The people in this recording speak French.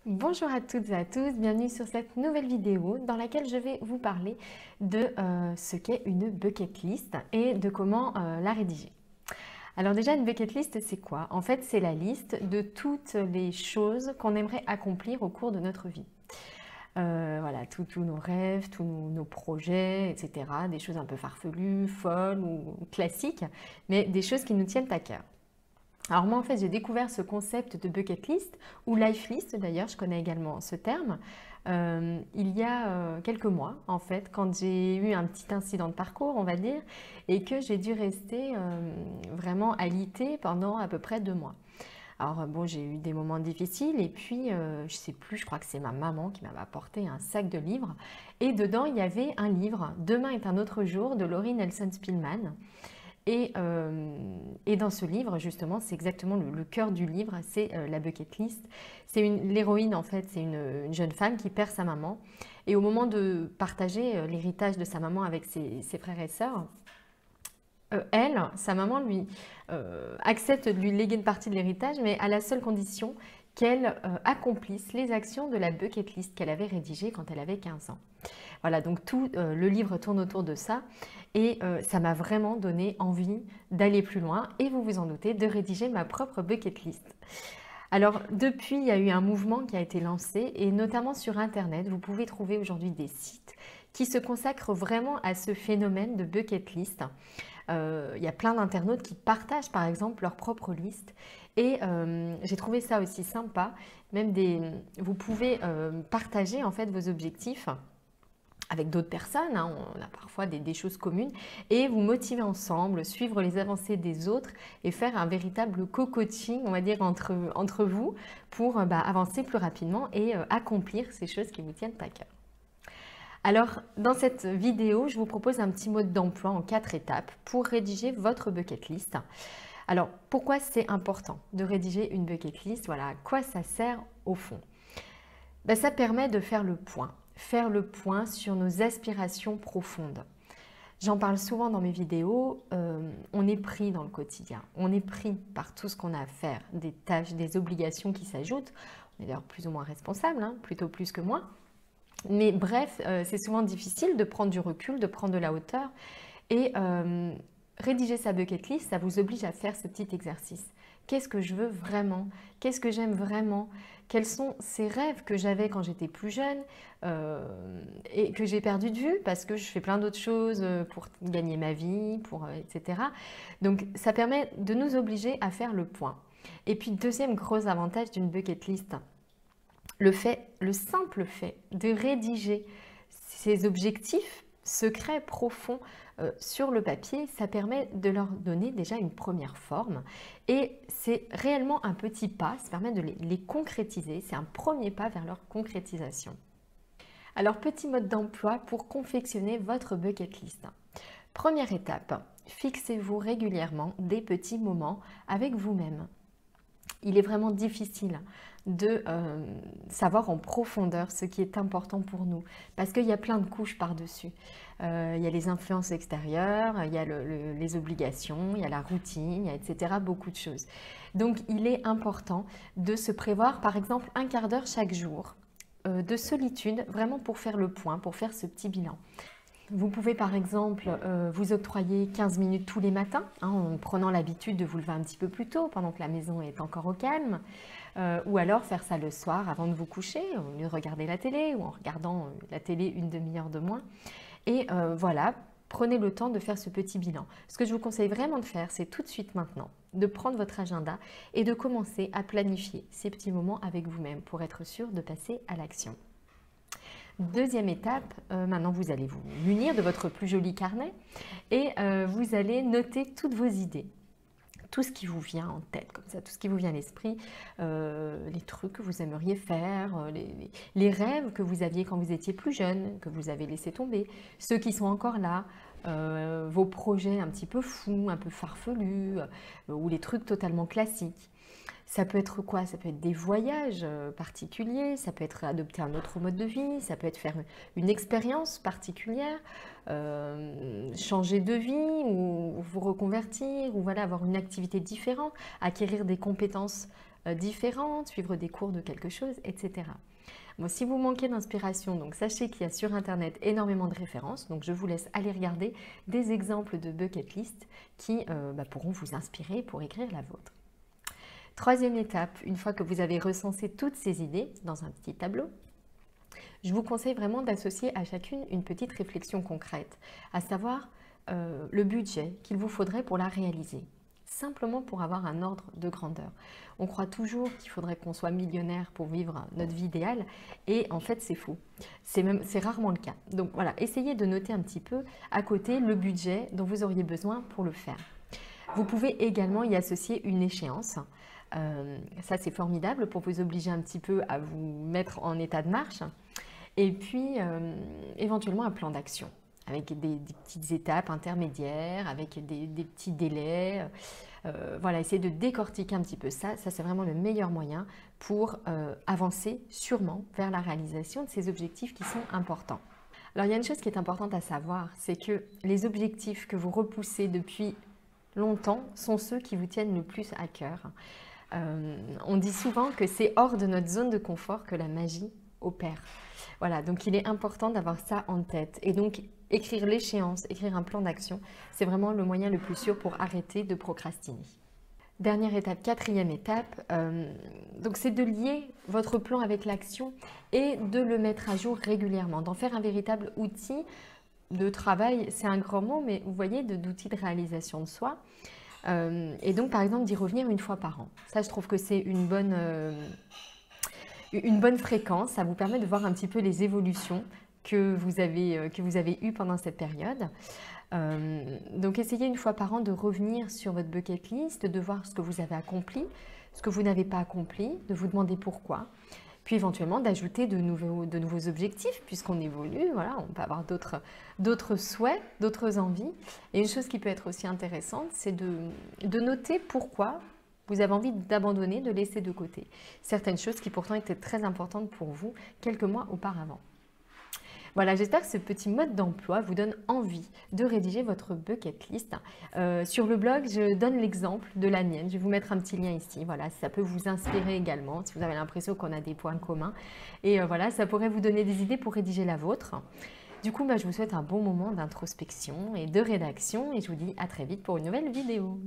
Bonjour à toutes et à tous, bienvenue sur cette nouvelle vidéo dans laquelle je vais vous parler de ce qu'est une bucket list et de comment la rédiger. Alors déjà, une bucket list, c'est quoi? En fait, c'est la liste de toutes les choses qu'on aimerait accomplir au cours de notre vie. Voilà, tous nos rêves, tous nos projets, etc. Des choses un peu farfelues, folles ou classiques, mais des choses qui nous tiennent à cœur. Alors moi, en fait, j'ai découvert ce concept de bucket list, ou life list d'ailleurs, je connais également ce terme, il y a quelques mois, en fait, quand j'ai eu un petit incident de parcours, on va dire, et que j'ai dû rester vraiment alitée pendant à peu près 2 mois. Alors bon, j'ai eu des moments difficiles, et puis, je sais plus, je crois que c'est ma maman qui m'avait apporté un sac de livres, et dedans, il y avait un livre, Demain est un autre jour, de Laurie Nelson Spillman. Et dans ce livre, justement, c'est exactement le cœur du livre, c'est la bucket list. C'est l'héroïne, en fait, c'est une jeune femme qui perd sa maman. Et au moment de partager l'héritage de sa maman avec ses frères et sœurs, sa maman, lui accepte de lui léguer une partie de l'héritage, mais à la seule condition qu'elle accomplisse les actions de la bucket list qu'elle avait rédigée quand elle avait 15 ans. Voilà, donc tout le livre tourne autour de ça et ça m'a vraiment donné envie d'aller plus loin et vous vous en doutez, de rédiger ma propre bucket list. Alors depuis, il y a eu un mouvement qui a été lancé et notamment sur Internet, vous pouvez trouver aujourd'hui des sites qui se consacrent vraiment à ce phénomène de bucket list. Il y a plein d'internautes qui partagent par exemple leur propre liste et j'ai trouvé ça aussi sympa. Vous pouvez partager en fait vos objectifs avec d'autres personnes, hein, on a parfois des choses communes, et vous motiver ensemble, suivre les avancées des autres et faire un véritable co-coaching, on va dire, entre vous pour avancer plus rapidement et accomplir ces choses qui vous tiennent à cœur. Alors, dans cette vidéo, je vous propose un petit mode d'emploi en 4 étapes pour rédiger votre bucket list. Alors, pourquoi c'est important de rédiger une bucket list? Voilà, à quoi ça sert au fond? Ça permet de faire le point sur nos aspirations profondes. J'en parle souvent dans mes vidéos, on est pris dans le quotidien, on est pris par tout ce qu'on a à faire, des tâches, des obligations qui s'ajoutent. On est d'ailleurs plus ou moins responsable, hein, plutôt plus que moi. Mais bref, c'est souvent difficile de prendre du recul, de prendre de la hauteur. Et rédiger sa bucket list, ça vous oblige à faire ce petit exercice. Qu'est-ce que je veux vraiment? Qu'est-ce que j'aime vraiment? Quels sont ces rêves que j'avais quand j'étais plus jeune et que j'ai perdu de vue parce que je fais plein d'autres choses pour gagner ma vie, etc. Donc ça permet de nous obliger à faire le point. Et puis deuxième gros avantage d'une bucket list, le simple fait de rédiger ses objectifs secrets, profonds sur le papier, ça permet de leur donner déjà une première forme et c'est réellement un petit pas, ça permet de les concrétiser, c'est un premier pas vers leur concrétisation. Alors petit mode d'emploi pour confectionner votre bucket list. Première étape, fixez-vous régulièrement des petits moments avec vous-même. Il est vraiment difficile de savoir en profondeur ce qui est important pour nous parce qu'il y a plein de couches par-dessus. Il y a les influences extérieures, il y a les obligations, il y a la routine, il y a etc. beaucoup de choses. Donc il est important de se prévoir par exemple un quart d'heure chaque jour de solitude vraiment pour faire le point, pour faire ce petit bilan. Vous pouvez par exemple vous octroyer 15 minutes tous les matins, hein, en prenant l'habitude de vous lever un petit peu plus tôt pendant que la maison est encore au calme, ou alors faire ça le soir avant de vous coucher, au lieu de regarder la télé ou en regardant la télé une demi-heure de moins. Et voilà, prenez le temps de faire ce petit bilan. Ce que je vous conseille vraiment de faire, c'est tout de suite maintenant, de prendre votre agenda et de commencer à planifier ces petits moments avec vous-même pour être sûr de passer à l'action. Deuxième étape, maintenant vous allez vous munir de votre plus joli carnet et vous allez noter toutes vos idées. Tout ce qui vous vient en tête, comme ça, tout ce qui vous vient à l'esprit, les trucs que vous aimeriez faire, les rêves que vous aviez quand vous étiez plus jeune, que vous avez laissé tomber, ceux qui sont encore là, vos projets un petit peu fous, un peu farfelus, ou les trucs totalement classiques. Ça peut être quoi? Ça peut être des voyages particuliers, ça peut être adopter un autre mode de vie, ça peut être faire une expérience particulière, changer de vie ou vous reconvertir, ou voilà, avoir une activité différente, acquérir des compétences différentes, suivre des cours de quelque chose, etc. Bon, si vous manquez d'inspiration, donc sachez qu'il y a sur Internet énormément de références. Donc je vous laisse aller regarder des exemples de bucket list qui pourront vous inspirer pour écrire la vôtre. Troisième étape, une fois que vous avez recensé toutes ces idées dans un petit tableau, je vous conseille vraiment d'associer à chacune une petite réflexion concrète, à savoir le budget qu'il vous faudrait pour la réaliser. Simplement pour avoir un ordre de grandeur. On croit toujours qu'il faudrait qu'on soit millionnaire pour vivre notre vie idéale et en fait c'est faux. C'est rarement le cas. Donc voilà, essayez de noter un petit peu à côté le budget dont vous auriez besoin pour le faire. Vous pouvez également y associer une échéance. Ça c'est formidable pour vous obliger un petit peu à vous mettre en état de marche. Et puis éventuellement un plan d'action, avec des petites étapes intermédiaires, avec des petits délais. Voilà, essayez de décortiquer un petit peu ça. Ça, c'est vraiment le meilleur moyen pour avancer sûrement vers la réalisation de ces objectifs qui sont importants. Alors, il y a une chose qui est importante à savoir, c'est que les objectifs que vous repoussez depuis longtemps sont ceux qui vous tiennent le plus à cœur. On dit souvent que c'est hors de notre zone de confort que la magie opère. Voilà, donc il est important d'avoir ça en tête. Et donc, écrire l'échéance, écrire un plan d'action, c'est vraiment le moyen le plus sûr pour arrêter de procrastiner. Dernière étape, quatrième étape, donc c'est de lier votre plan avec l'action et de le mettre à jour régulièrement, d'en faire un véritable outil de travail, c'est un grand mot, mais vous voyez, d'outils de réalisation de soi. Et donc, par exemple, d'y revenir une fois par an. Ça, je trouve que c'est une bonne fréquence. Ça vous permet de voir un petit peu les évolutions que vous avez eues pendant cette période. Donc, essayez une fois par an de revenir sur votre bucket list, de voir ce que vous avez accompli, ce que vous n'avez pas accompli, de vous demander pourquoi. Puis éventuellement d'ajouter de nouveaux objectifs puisqu'on évolue, voilà, on peut avoir d'autres souhaits, d'autres envies. Et une chose qui peut être aussi intéressante, c'est de noter pourquoi vous avez envie d'abandonner, de laisser de côté certaines choses qui pourtant étaient très importantes pour vous quelques mois auparavant. Voilà, j'espère que ce petit mode d'emploi vous donne envie de rédiger votre bucket list. Sur le blog, je donne l'exemple de la mienne. Je vais vous mettre un petit lien ici. Voilà, ça peut vous inspirer également si vous avez l'impression qu'on a des points communs. Et voilà, ça pourrait vous donner des idées pour rédiger la vôtre. Du coup, je vous souhaite un bon moment d'introspection et de rédaction et je vous dis à très vite pour une nouvelle vidéo.